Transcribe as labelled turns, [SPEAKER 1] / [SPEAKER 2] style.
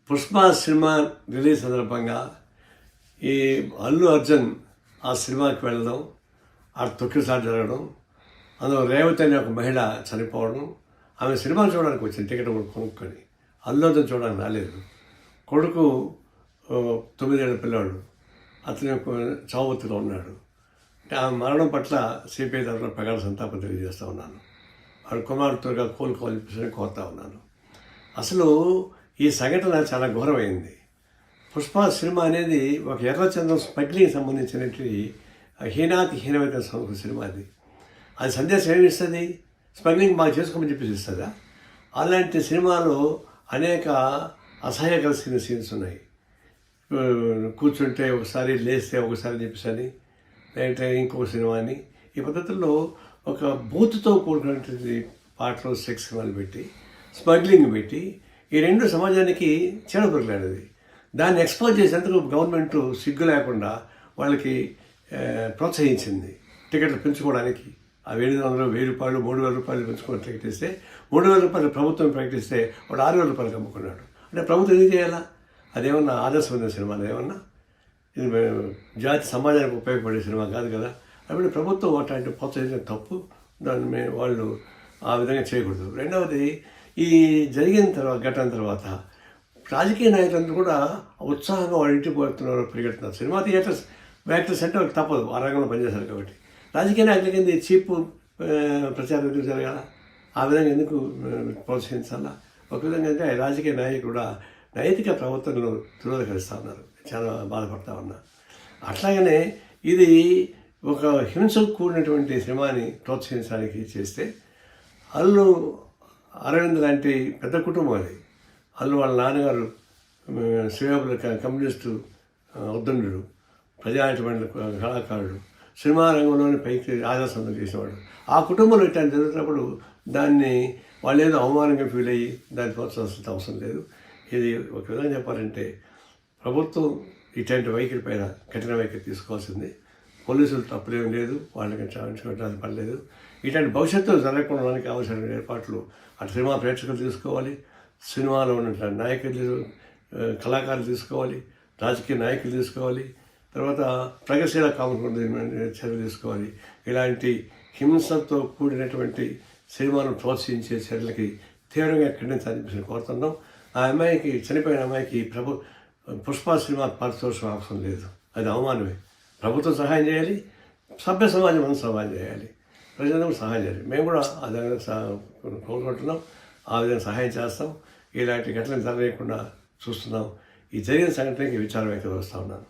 [SPEAKER 1] Pushpa cinema release సందర్భంగా ఈ అల్లు అర్జున్ ఆ సినిమాకి వెళ్ళడం, ఆ తొక్కిసారి జరగడం, అందులో రేవతి అనే ఒక మహిళ చనిపోవడం. ఆమె సినిమా చూడడానికి వచ్చింది, టికెట్ కొనుక్కొని. అల్లు అర్జున్ చూడడానికి రాలేదు. కొడుకు 9 ఏళ్ళ పిల్లాడు, అతని చావుబతులో ఉన్నాడు. ఆ మరణం పట్ల సిపిఐ తరఫున ప్రగాఢ సంతాపం తెలియజేస్తూ ఉన్నాను. వాడు కుమారుడుగా కోలుకోవాలని చెప్పేసి కోరుతా ఉన్నాను. అసలు ఈ సంఘటన చాలా ఘోరమైంది. పుష్ప సినిమా అనేది ఒక ఎర్రచంద్రం స్మగ్లింగ్ సంబంధించినటువంటి హీనమైన సినిమా. అది సందేశం ఏమి ఇస్తుంది? స్మగ్లింగ్ బాగా చేసుకోమని చెప్పేసి ఇస్తుందా? అలాంటి సినిమాలో అనేక అసహ్యకర సీన్స్ ఉన్నాయి. కూర్చుంటే ఒకసారి, లేస్తే ఒకసారి చెప్పేసి, లేదంటే ఇంకొక సినిమా అని, ఈ పద్ధతుల్లో ఒక బూతుతో కూడుకున్నటువంటి పాటలు, సెక్స్ సినిమాలు పెట్టి, స్మగ్లింగ్ పెట్టి, ఈ రెండు సమాజానికి చెడపరలాడేది. దాన్ని ఎక్స్పోజ్ చేసేందుకు గవర్నమెంట్ సిగ్గు లేకుండా వాళ్ళకి ప్రోత్సహించింది టికెట్లు పెంచుకోవడానికి. ఆ 700, 1000 రూపాయలు, 3000 రూపాయలు పెంచుకొని టికెట్ ఇస్తే, 3000 రూపాయలు ప్రభుత్వం ప్రకటిస్తే వాడు 6000 రూపాయలకు అమ్ముకున్నాడు. అంటే ప్రభుత్వం ఎందుకు చేయాలా? అదేమన్నా ఆదర్శమైన సినిమా? అదేమన్నా ఇది జాతి సమాజానికి ఉపయోగపడే సినిమా కాదు కదా. కాబట్టి ప్రభుత్వం అట్లాంటి ప్రోత్సహించిన తప్పు. దాన్ని వాళ్ళు ఆ విధంగా చేయకూడదు. రెండవది, ఈ జరిగిన ఘటన తర్వాత రాజకీయ నాయకులందరూ కూడా ఉత్సాహంగా వాళ్ళ ఇంటికి పోతున్నారు, పరిగెడుతున్నారు. సినిమా థియేటర్స్ యాక్టర్స్ అంటే వాళ్ళకి తప్పదు, ఆ రంగంలో పనిచేస్తారు కాబట్టి. రాజకీయ నాయకుల కింద చీప్ ప్రచారం ఎందుకు జరగాల? ఆ విధంగా ఎందుకు ప్రోత్సహించాలా? ఒక విధంగా అంటే రాజకీయ నాయకులు కూడా నైతిక ప్రవర్తనలు తిరోధకరిస్తూ ఉన్నారు. చాలా బాధపడతా ఉన్నా. అట్లాగనే ఇది ఒక హింసకు కూడినటువంటి సినిమాని ప్రోత్సహించడానికి చేస్తే, అల్లు అరవింద్ లాంటి పెద్ద కుటుంబం అది. అల్లు వాళ్ళ నాన్నగారు శ్రీకాకుళ కమ్యూనిస్టు ఉద్దండుడు, ప్రజానాట్యమైన కళాకారుడు, సినిమా రంగంలోని పైకి ఆదర్శంగా చేసేవాడు. ఆ కుటుంబంలో ఇట్లాంటి జరుగుతున్నప్పుడు దాన్ని వాళ్ళు ఏదో అవమానంగా ఫీల్ అయ్యి దాన్ని ప్రోత్సహించాల్సిన అవసరం లేదు. ఇది ఒక విధంగా చెప్పాలంటే ప్రభుత్వం ఇట్లాంటి వైఖరి పైన కఠిన వైఖరి తీసుకోవాల్సింది. పోలీసులు తప్పులేం లేదు, వాళ్ళకి క్షమించుకోవడానికి పర్లేదు. ఇట్లాంటి భవిష్యత్తు జరగకుండా కావాల్సిన ఏర్పాట్లు అటు సినిమా ప్రేక్షకులు తీసుకోవాలి, సినిమాలో ఉన్న నాయకులు, కళాకారులు తీసుకోవాలి, రాజకీయ నాయకులు తీసుకోవాలి, తర్వాత ప్రగతిశీల కాకుండా చర్యలు తీసుకోవాలి. ఇలాంటి హింసతో కూడినటువంటి సినిమాను ప్రోత్సహించే చర్యలకి తీవ్రంగా ఖండించాలని కోరుతున్నాం. ఆ అమ్మాయికి, చనిపోయిన అమ్మాయికి పుష్ప సినిమా పారితోషికం అవసరం లేదు. అది అవమానమే. ప్రభుత్వం సహాయం చేయాలి, సభ్య సమాజం మనం సహాయం చేయాలి, ప్రజలకు సహాయం చేయాలి. మేము కూడా ఆ విధంగా కోరుకుంటున్నాం, ఆ విధంగా సహాయం చేస్తాం. ఇలాంటి ఘటనలు జరగకుండా చూస్తున్నాం. ఈ జరిగిన సంఘటనకి విచారం అయితే వస్తూ ఉన్నాను.